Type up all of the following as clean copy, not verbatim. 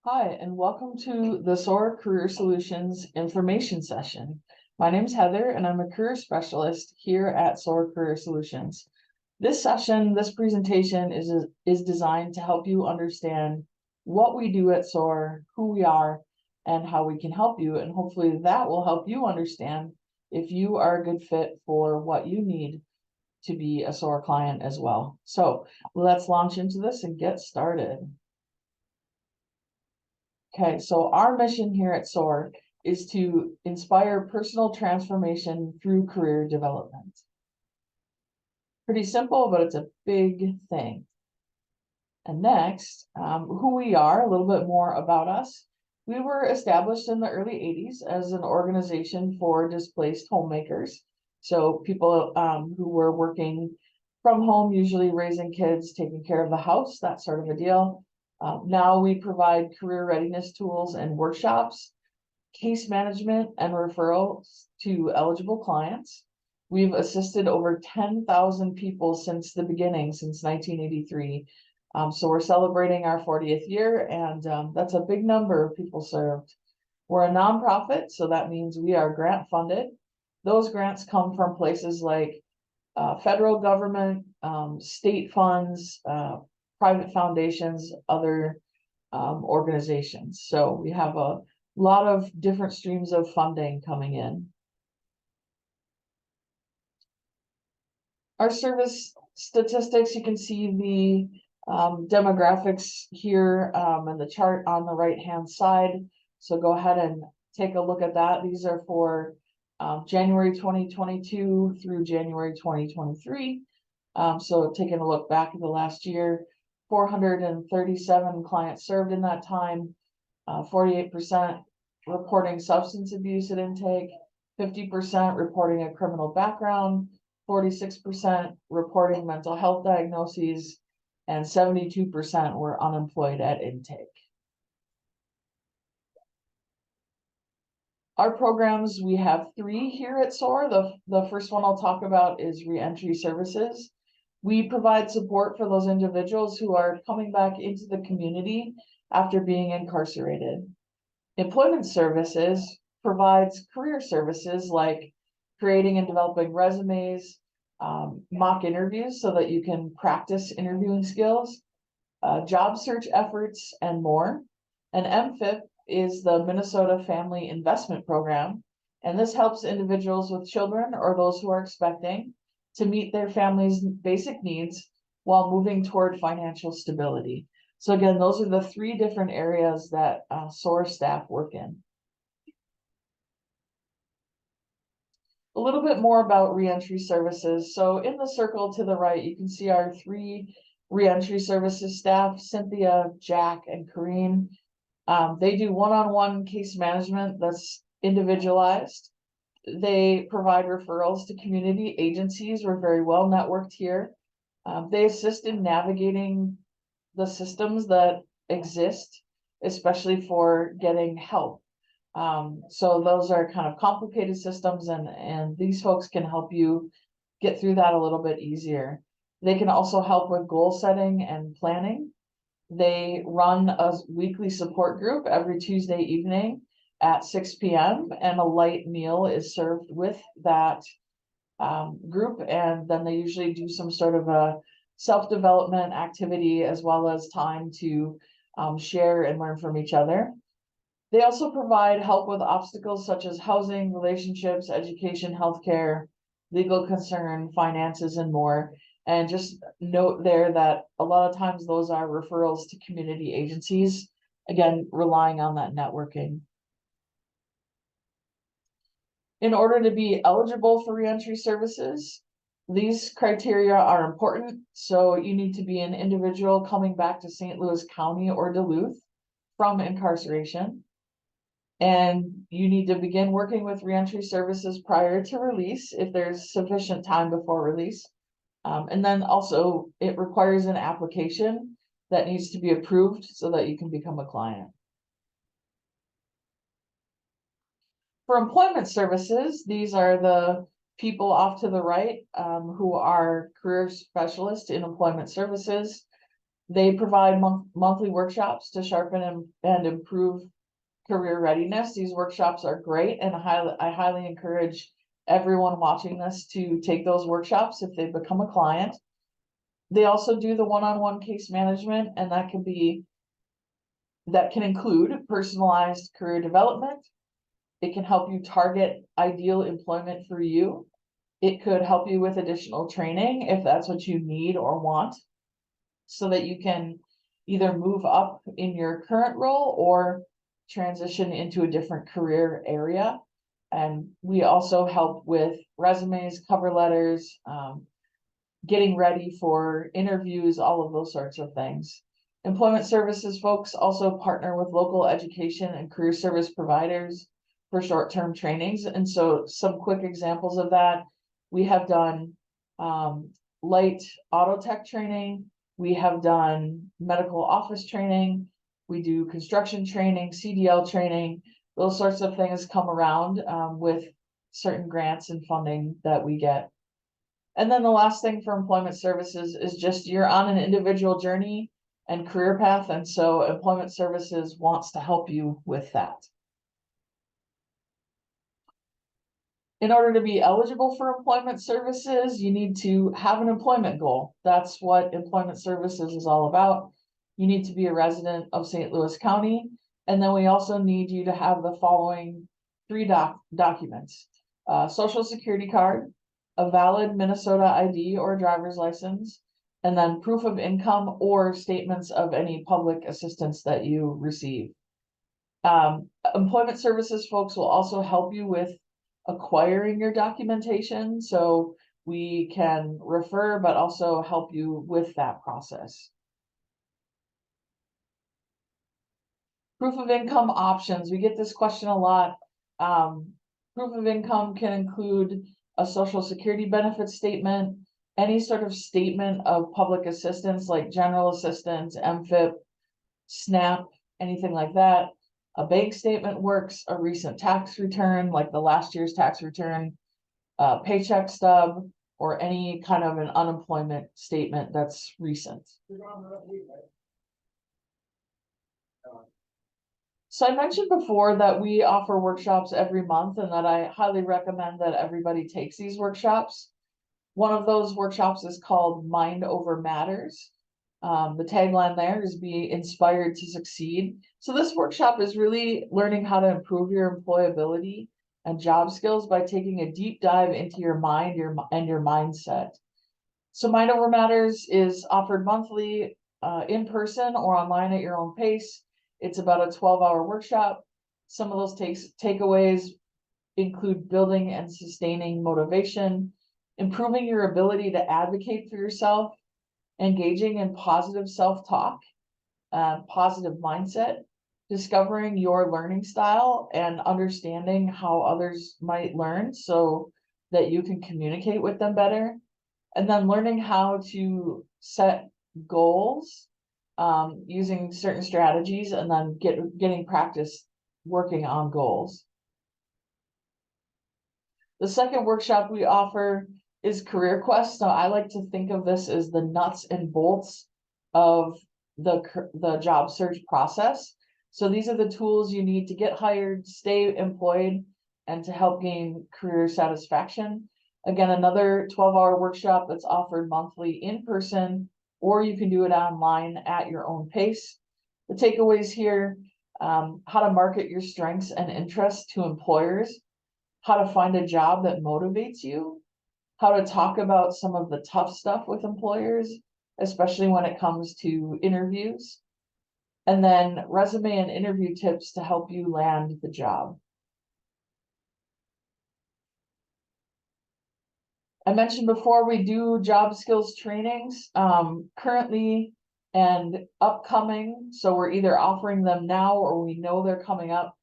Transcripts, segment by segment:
Hi, and welcome to the SOAR Career Solutions information session. My name is Heather, and I'm a career specialist here at SOAR Career Solutions. This presentation is designed to help you understand what we do at SOAR, who we are, and how we can help you. And hopefully that will help you understand if you are a good fit for what you need to be a SOAR client as well. So let's launch into this and get started. Okay, so our mission here at SOAR is to inspire personal transformation through career development. Pretty simple, but it's a big thing. And next, who we are, a little bit more about us. We were established in the early 80s as an organization for displaced homemakers. So people who were working from home, usually raising kids, taking care of the house, that sort of a deal. Now we provide career readiness tools and workshops, case management and referrals to eligible clients. We've assisted over 10,000 people since the beginning, since 1983. So we're celebrating our 40th year, and that's a big number of people served. We're a nonprofit, so that means we are grant funded. Those grants come from places like federal government, state funds, private foundations, other organizations. So we have a lot of different streams of funding coming in. Our service statistics, you can see the demographics here and the chart on the right-hand side. So go ahead and take a look at that. These are for January 2022 through January 2023. So taking a look back at the last year, 437 clients served in that time, 48% reporting substance abuse at intake, 50% reporting a criminal background, 46% reporting mental health diagnoses, and 72% were unemployed at intake. Our programs, we have 3 here at SOAR. The first one I'll talk about is reentry services. We provide support for those individuals who are coming back into the community after being incarcerated. Employment services provides career services like creating and developing resumes, mock interviews so that you can practice interviewing skills, job search efforts, and more. And MFIP is the Minnesota Family Investment Program, and this helps individuals with children or those who are expecting to meet their family's basic needs while moving toward financial stability. So again, those are the 3 different areas that SOAR staff work in. A little bit more about reentry services. So in the circle to the right, you can see our 3 reentry services staff, Cynthia, Jack, and Corrine. They do one-on-one case management that's individualized. They provide referrals to community agencies. We're very well networked here. They assist in navigating the systems that exist, especially for getting help. So those are kind of complicated systems, and these folks can help you get through that a little bit easier. They can also help with goal setting and planning. They run a weekly support group every Tuesday evening at 6 p.m. and a light meal is served with that group, and then they usually do some sort of a self-development activity as well as time to share and learn from each other. They also provide help with obstacles such as housing, relationships, education, healthcare, legal concern, finances, and more. And just note there that a lot of times those are referrals to community agencies, again, relying on that networking. In order to be eligible for reentry services, these criteria are important. So you need to be an individual coming back to St. Louis County or Duluth from incarceration. And you need to begin working with reentry services prior to release if there's sufficient time before release. And then also it requires an application that needs to be approved so that you can become a client. For employment services, these are the people off to the right who are career specialists in employment services. They provide monthly workshops to sharpen and improve career readiness. These workshops are great, and I highly encourage everyone watching this to take those workshops if they become a client. They also do the one-on-one case management, and that can include personalized career development. It can help you target ideal employment for you. It could help you with additional training if that's what you need or want, so that you can either move up in your current role or transition into a different career area. And we also help with resumes, cover letters, getting ready for interviews, all of those sorts of things. Employment services folks also partner with local education and career service providers for short-term trainings. And so some quick examples of that, we have done light auto tech training. We have done medical office training. We do construction training, CDL training. Those sorts of things come around with certain grants and funding that we get. And then the last thing for employment services is just you're on an individual journey and career path. And so employment services wants to help you with that. In order to be eligible for employment services, you need to have an employment goal. That's what employment services is all about. You need to be a resident of St. Louis County. And then we also need you to have the following three documents: Social Security card, a valid Minnesota ID or driver's license, and then proof of income or statements of any public assistance that you receive. Employment services folks will also help you with acquiring your documentation, so we can refer but also help you with that process. Proof of income options. We get this question a lot. Proof of income can include a Social Security benefit statement, any sort of statement of public assistance like general assistance, MFIP, SNAP, anything like that. A bank statement works, a recent tax return, like the last year's tax return, a paycheck stub, or any kind of an unemployment statement that's recent. So I mentioned before that we offer workshops every month and that I highly recommend that everybody takes these workshops. One of those workshops is called Mind Over Matters. The tagline there is be inspired to succeed. So this workshop is really learning how to improve your employability and job skills by taking a deep dive into your mind and your mindset. So Mind Over Matters is offered monthly in person or online at your own pace. It's about a 12-hour workshop. Some of those takeaways include building and sustaining motivation, improving your ability to advocate for yourself, engaging in positive self-talk, positive mindset, discovering your learning style and understanding how others might learn so that you can communicate with them better, and then learning how to set goals using certain strategies, and then getting practice working on goals. The second workshop we offer is Career Quest. So I like to think of this as the nuts and bolts of the job search process. So these are the tools you need to get hired, stay employed, and to help gain career satisfaction. Again, another 12-hour workshop that's offered monthly in person, or you can do it online at your own pace. The takeaways here, how to market your strengths and interests to employers, how to find a job that motivates you, how to talk about some of the tough stuff with employers, especially when it comes to interviews, and then resume and interview tips to help you land the job. I mentioned before we do job skills trainings currently and upcoming. So we're either offering them now or we know they're coming up.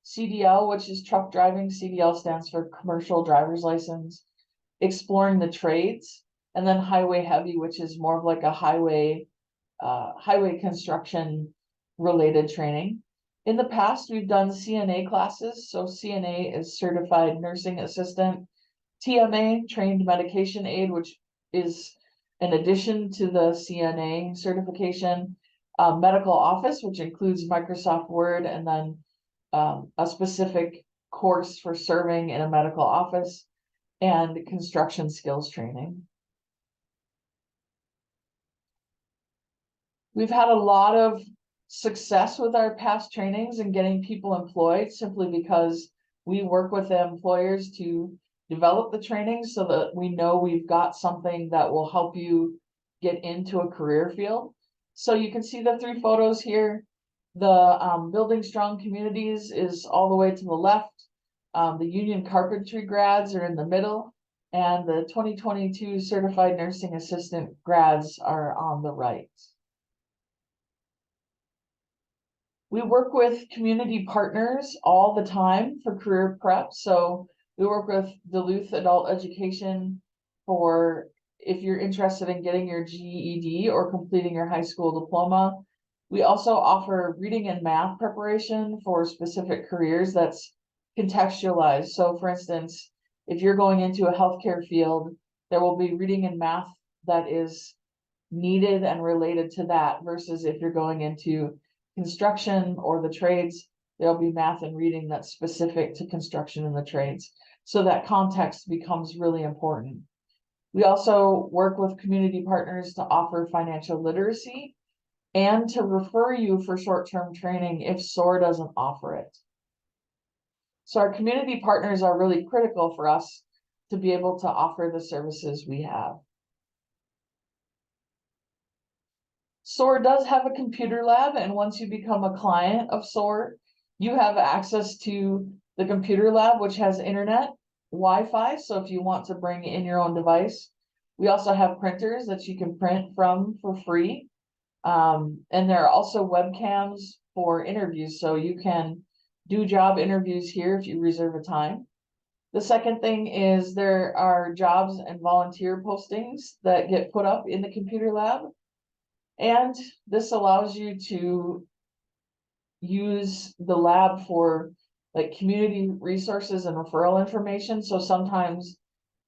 CDL, which is truck driving. CDL stands for commercial driver's license. Exploring the trades, and then highway heavy, which is more of like a highway construction related training. In the past, we've done CNA classes. So CNA is certified nursing assistant. TMA, trained medication aid, which is in addition to the CNA certification, medical office, which includes Microsoft Word, and then a specific course for serving in a medical office, and construction skills training. We've had a lot of success with our past trainings and getting people employed simply because we work with the employers to develop the training so that we know we've got something that will help you get into a career field. So you can see the 3 photos here. The Building Strong Communities is all the way to the left. The Union Carpentry grads are in the middle, and the 2022 Certified Nursing Assistant grads are on the right. We work with community partners all the time for career prep. So we work with Duluth Adult Education for if you're interested in getting your GED or completing your high school diploma. We also offer reading and math preparation for specific careers that's contextualized. So for instance, if you're going into a healthcare field, there will be reading and math that is needed and related to that versus if you're going into construction or the trades, there'll be math and reading that's specific to construction and the trades. So that context becomes really important. We also work with community partners to offer financial literacy and to refer you for short-term training if SOAR doesn't offer it. So our community partners are really critical for us to be able to offer the services we have. SOAR does have a computer lab, and once you become a client of SOAR, you have access to the computer lab, which has internet, Wi-Fi, so if you want to bring in your own device. We also have printers that you can print from for free. And there are also webcams for interviews, so you can do job interviews here if you reserve a time. The second thing is there are jobs and volunteer postings that get put up in the computer lab. And this allows you to use the lab for like community resources and referral information. So sometimes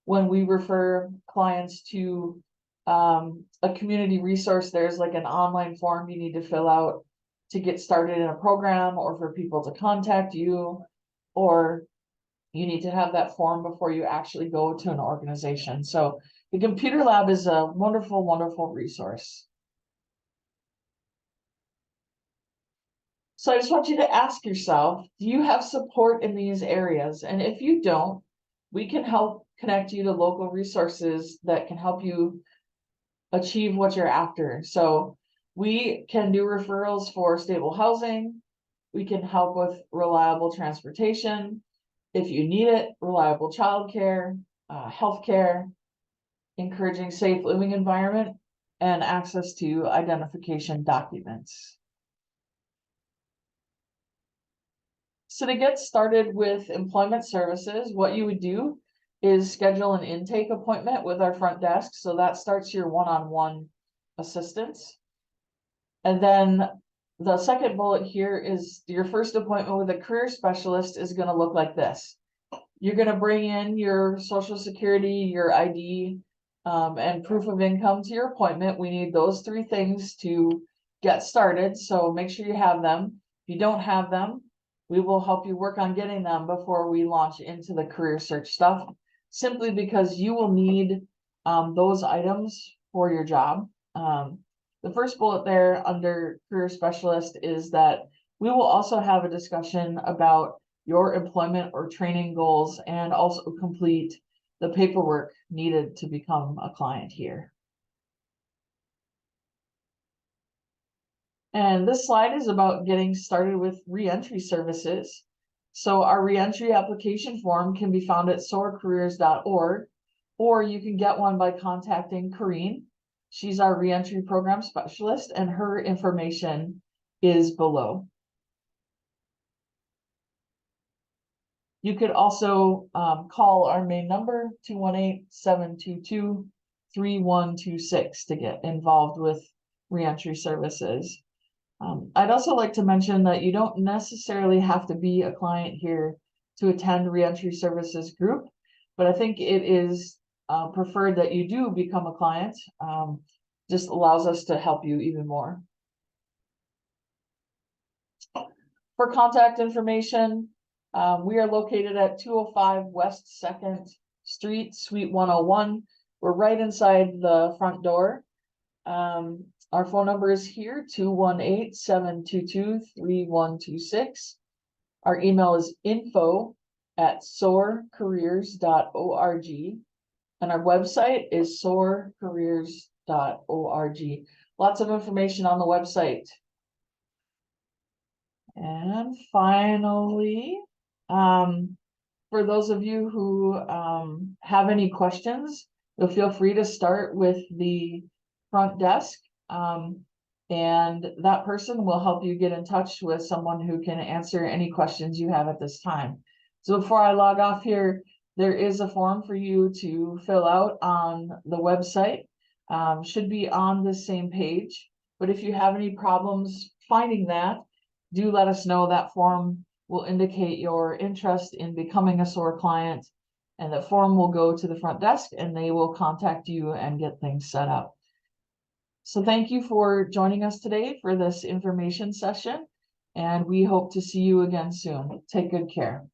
when we refer clients to a community resource, there's like an online form you need to fill out to get started in a program or for people to contact you, or you need to have that form before you actually go to an organization. So the computer lab is a wonderful, wonderful resource. So I just want you to ask yourself, do you have support in these areas? And if you don't, we can help connect you to local resources that can help you achieve what you're after. So we can do referrals for stable housing. We can help with reliable transportation. If you need it, reliable childcare, healthcare, encouraging safe living environment, and access to identification documents. So to get started with employment services, what you would do is schedule an intake appointment with our front desk. So that starts your one-on-one assistance. And then the second bullet here is your first appointment with a career specialist is going to look like this. You're going to bring in your Social Security, your ID, and proof of income to your appointment. We need those 3 things to get started. So make sure you have them. If you don't have them, we will help you work on getting them before we launch into the career search stuff, simply because you will need those items for your job. The first bullet there under career specialist is that we will also have a discussion about your employment or training goals and also complete the paperwork needed to become a client here. And this slide is about getting started with reentry services. So our reentry application form can be found at soarcareers.org, or you can get one by contacting Corrine. She's our reentry program specialist, and her information is below. You could also call our main number, 218-722-3126, to get involved with reentry services. I'd also like to mention that you don't necessarily have to be a client here to attend reentry services group, but I think it is preferred that you do become a client. Just allows us to help you even more. For contact information, we are located at 205 West 2nd Street, Suite 101. We're right inside the front door. Our phone number is here, 218-722-3126. Our email is info@soarcareers.org. And our website is soarcareers.org. Lots of information on the website. And finally, for those of you who have any questions, you'll feel free to start with the front desk. And that person will help you get in touch with someone who can answer any questions you have at this time. So before I log off here, there is a form for you to fill out on the website. Should be on the same page. But if you have any problems finding that, do let us know. That form will indicate your interest in becoming a SOAR client, and the form will go to the front desk and they will contact you and get things set up. So thank you for joining us today for this information session, and we hope to see you again soon. Take good care.